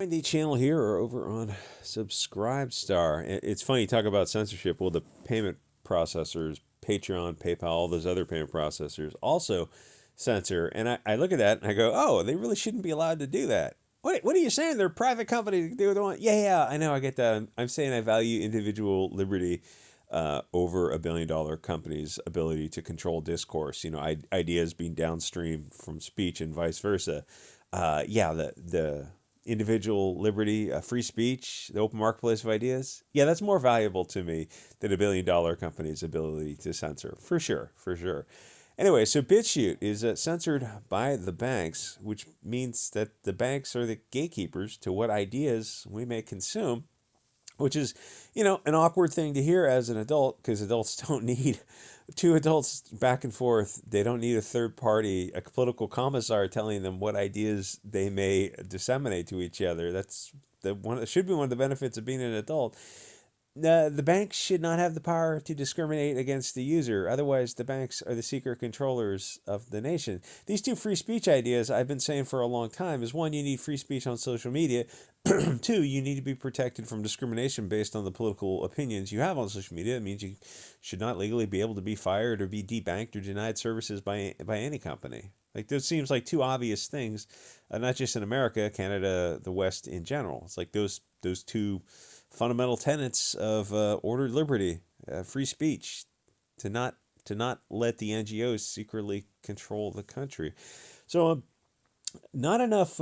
Find the channel here or over on Subscribestar. It's funny you talk about censorship. Well, the payment processors, Patreon, PayPal, all those other payment processors also censor. And I look at that and I go, oh, they really shouldn't be allowed to do that. What are you saying? They're a private company. They can do what they want. Yeah, I know. I get that. I'm saying I value individual liberty over $1 billion company's ability to control discourse. Ideas being downstream from speech and vice versa. Yeah, the individual liberty, free speech, the open marketplace of ideas. Yeah, that's more valuable to me than $1 billion company's ability to censor, for sure, for sure. Anyway, so BitChute is censored by the banks, which means that the banks are the gatekeepers to what ideas we may consume, which is, an awkward thing to hear as an adult because adults don't need two adults back and forth. They don't need a third party, a political commissar telling them what ideas they may disseminate to each other. That's should be one of the benefits of being an adult. The banks should not have the power to discriminate against the user. Otherwise, the banks are the secret controllers of the nation. These two free speech ideas I've been saying for a long time is one, you need free speech on social media. Two, you need to be protected from discrimination based on the political opinions you have on social media. It means you should not legally be able to be fired or be debanked or denied services by any company. Like, those seems like two obvious things, not just in America, Canada, the West in general. It's like those two fundamental tenets of ordered liberty, free speech, to not let the NGOs secretly control the country. So not enough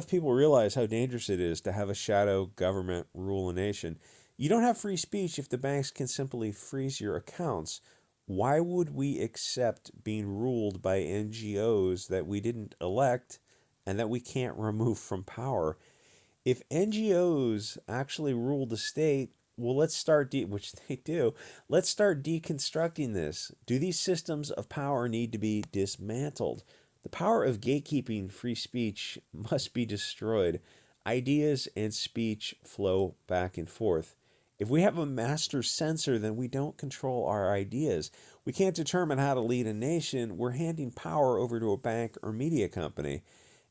people realize how dangerous it is to have a shadow government rule a nation. You don't have free speech if the banks can simply freeze your accounts. Why would we accept being ruled by NGOs that we didn't elect and that we can't remove from power? If NGOs actually rule the state, well, let's start, which they do, let's start deconstructing this. Do these systems of power need to be dismantled? The power of gatekeeping free speech must be destroyed. Ideas and speech flow back and forth. If we have a master censor, then we don't control our ideas. We can't determine how to lead a nation. We're handing power over to a bank or media company.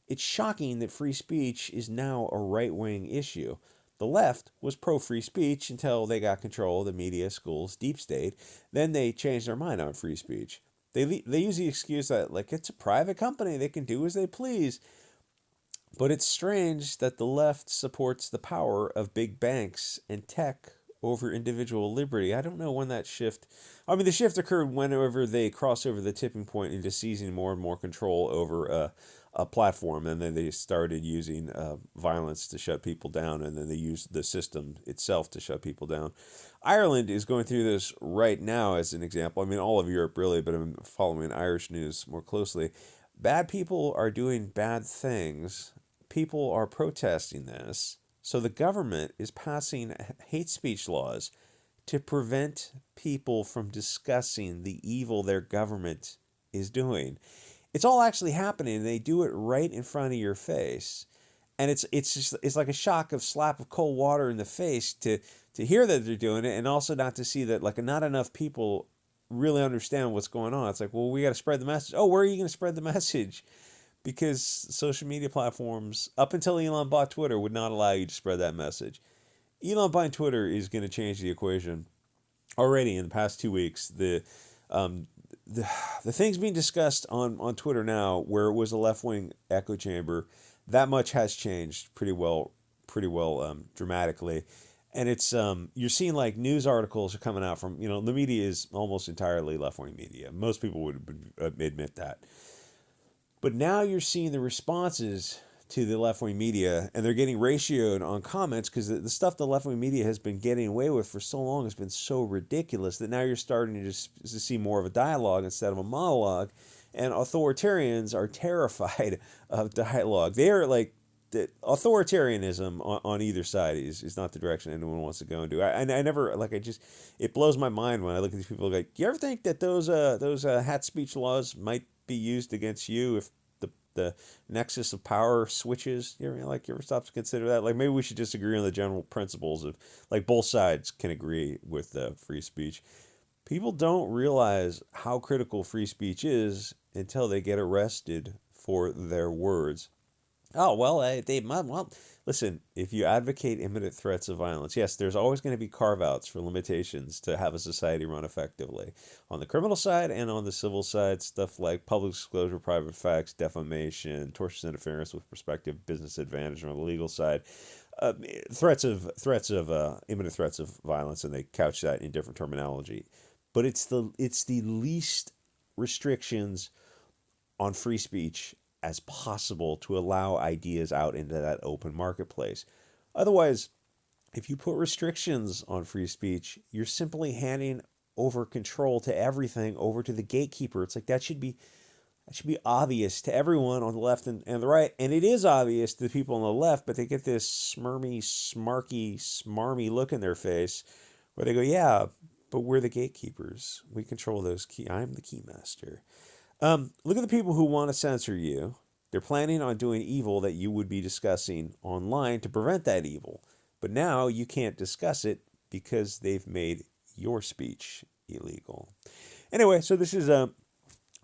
It's shocking that free speech is now a right-wing issue. The left was pro-free speech until they got control of the media, schools, deep state. Then they changed their mind on free speech. They use the excuse that, like, it's a private company, they can do as they please. But it's strange that the left supports the power of big banks and tech over individual liberty. I don't know when that shift. I mean, the shift occurred whenever they crossed over the tipping point into seizing more and more control over a platform, and then they started using violence to shut people down, and then they used the system itself to shut people down. Ireland is going through this right now, as an example. I mean, all of Europe really, but I'm following Irish news more closely. Bad people are doing bad things. People are protesting this. So the government is passing hate speech laws to prevent people from discussing the evil their government is doing. It's all actually happening, and they do it right in front of your face. And it's like a shock of slap of cold water in the face to hear that they're doing it, and also not to see that, like, not enough people really understand what's going on. It's like, well, we got to spread the message. Oh, where are you going to spread the message? Because social media platforms, up until Elon bought Twitter, would not allow you to spread that message. Elon buying Twitter is going to change the equation. Already in the past 2 weeks, um, the the things being discussed on Twitter now, where it was a left wing echo chamber, that much has changed pretty well dramatically. And it's you're seeing, like, news articles are coming out from, the media is almost entirely left wing media. Most people would admit that. But now you're seeing the responses to the left wing media, and they're getting ratioed on comments because the stuff the left wing media has been getting away with for so long has been so ridiculous that now you're starting to see more of a dialogue instead of a monologue. And authoritarians are terrified of dialogue. They are like, the authoritarianism on either side is not the direction anyone wants to go into. I never, like, it blows my mind when I look at these people like, you ever think that those hat speech laws might be used against you if the nexus of power switches? You ever stop to consider that? Like, maybe we should just agree on the general principles of, like, both sides can agree with free speech. People don't realize how critical free speech is until they get arrested for their words. Oh, well, they might. Well, listen, if you advocate imminent threats of violence, yes, there's always going to be carve outs for limitations to have a society run effectively. On the criminal side and on the civil side, stuff like public disclosure, private facts, defamation, tortious interference with prospective business advantage. On the legal side, uh, threats of imminent threats of violence, and they couch that in different terminology. But it's the least restrictions on free speech as possible to allow ideas out into that open marketplace. Otherwise, if you put restrictions on free speech, you're simply handing over control to everything over to the gatekeeper. It's like that should be obvious to everyone on the left and the right. And it is obvious to the people on the left, but they get this smirmy, smarky, smarmy look in their face where they go, yeah, but we're the gatekeepers. We control those key. I'm the key master. Look at the people who want to censor you. They're planning on doing evil that you would be discussing online to prevent that evil. But now you can't discuss it because they've made your speech illegal. Anyway, so this is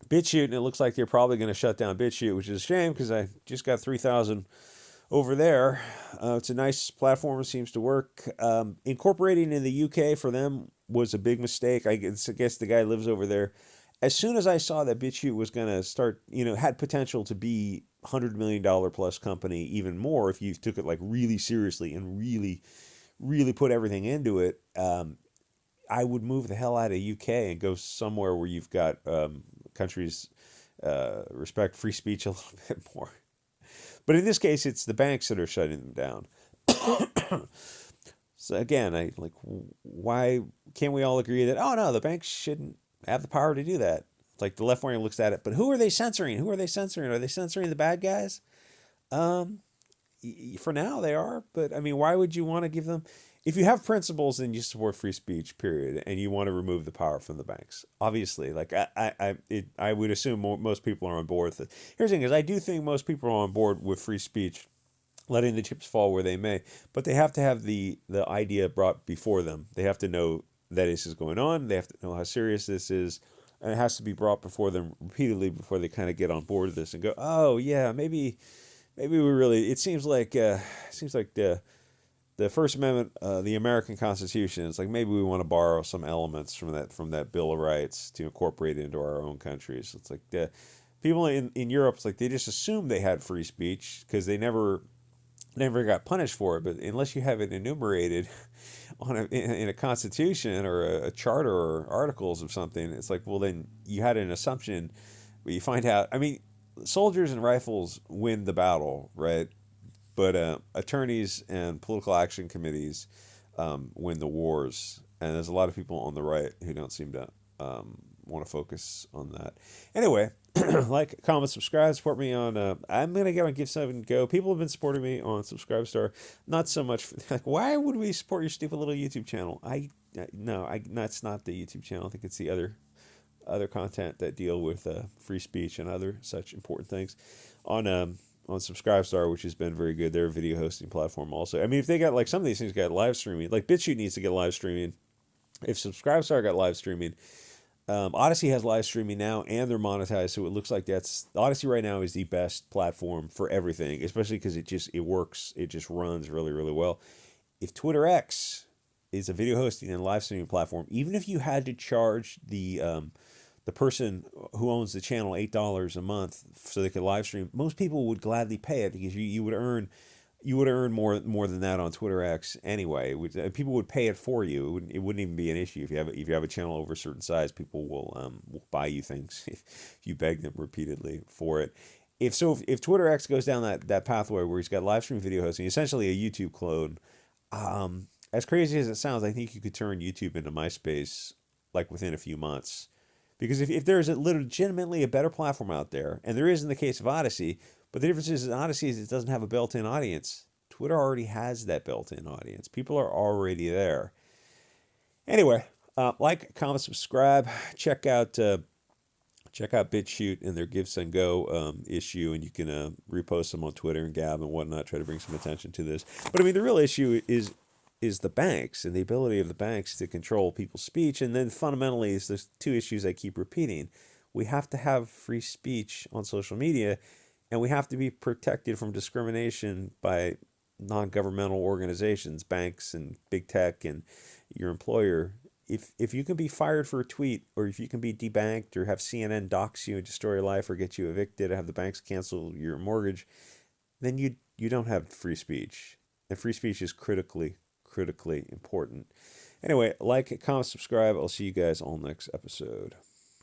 BitChute, and it looks like they're probably going to shut down BitChute, which is a shame because I just got 3,000 over there. It's a nice platform. It seems to work. Incorporating in the UK for them was a big mistake. I guess the guy lives over there. As soon as I saw that BitChute was going to start, had potential to be $100 million plus company, even more if you took it like really seriously and really, really put everything into it, I would move the hell out of UK and go somewhere where you've got countries respect free speech a little bit more. But in this case, it's the banks that are shutting them down. So again, I like why can't we all agree that, oh no, the banks shouldn't have the power to do that? It's like the left wing looks at it, but who are they censoring? Who are they censoring? Are they censoring the bad guys? Um, for now they are, but I mean, why would you want to give them? If you have principles and you support free speech, period, and you want to remove the power from the banks, obviously, like I would assume most people are on board with it. Here's the thing: is I do think most people are on board with free speech, letting the chips fall where they may, but they have to have the idea brought before them. They have to know that this is going on. They have to know how serious this is, and it has to be brought before them repeatedly before they kind of get on board with this and go, oh yeah, maybe we really. It seems like the First Amendment, the American Constitution. It's like maybe we want to borrow some elements from that Bill of Rights to incorporate it into our own countries. It's like the people in Europe. It's like they just assumed they had free speech because they never got punished for it. But unless you have it enumerated in a constitution or a charter or articles of something, it's like, well, then you had an assumption, but you find out. I mean, soldiers and rifles win the battle, right? But attorneys and political action committees win the wars, and there's a lot of people on the right who don't seem to want to focus on that. Anyway, like, comment, subscribe, support me on. I'm gonna go and give something a go. People have been supporting me on Subscribestar, not so much. Like, why would we support your stupid little YouTube channel? No, that's not the YouTube channel. I think it's the other content that deal with free speech and other such important things on Subscribestar, which has been very good. They're a video hosting platform also. I mean, if they got like some of these things got live streaming, like BitChute needs to get live streaming. If Subscribestar got live streaming, Odyssey has live streaming now, and they're monetized. So it looks like that's Odyssey right now is the best platform for everything, especially because it works. It just runs really really well. If Twitter X is a video hosting and live streaming platform, even if you had to charge the person who owns the channel $8 a month so they could live stream, most people would gladly pay it because you would earn more than that on Twitter X anyway. People would pay it for you. It wouldn't even be an issue if you have a channel over a certain size. People will buy you things if you beg them repeatedly for it. If Twitter X goes down that pathway where he's got live stream video hosting, essentially a YouTube clone, as crazy as it sounds, I think you could turn YouTube into MySpace like within a few months. Because if there's legitimately a better platform out there, and there is in the case of Odyssey, but the difference is in Odyssey is it doesn't have a built-in audience. Twitter already has that built-in audience. People are already there. Anyway, like, comment, subscribe. Check out BitChute and their Give Send Go issue, and you can repost them on Twitter and Gab and whatnot. Try to bring some attention to this. But I mean, the real issue is the banks and the ability of the banks to control people's speech. And then fundamentally is there's two issues I keep repeating. We have to have free speech on social media And we have to be protected from discrimination by non-governmental organizations, banks and big tech and your employer. If you can be fired for a tweet, or if you can be debanked, or have CNN dox you and destroy your life, or get you evicted, or have the banks cancel your mortgage, then you don't have free speech. And free speech is critically important. Anyway, like, comment, subscribe. I'll see you guys all next episode.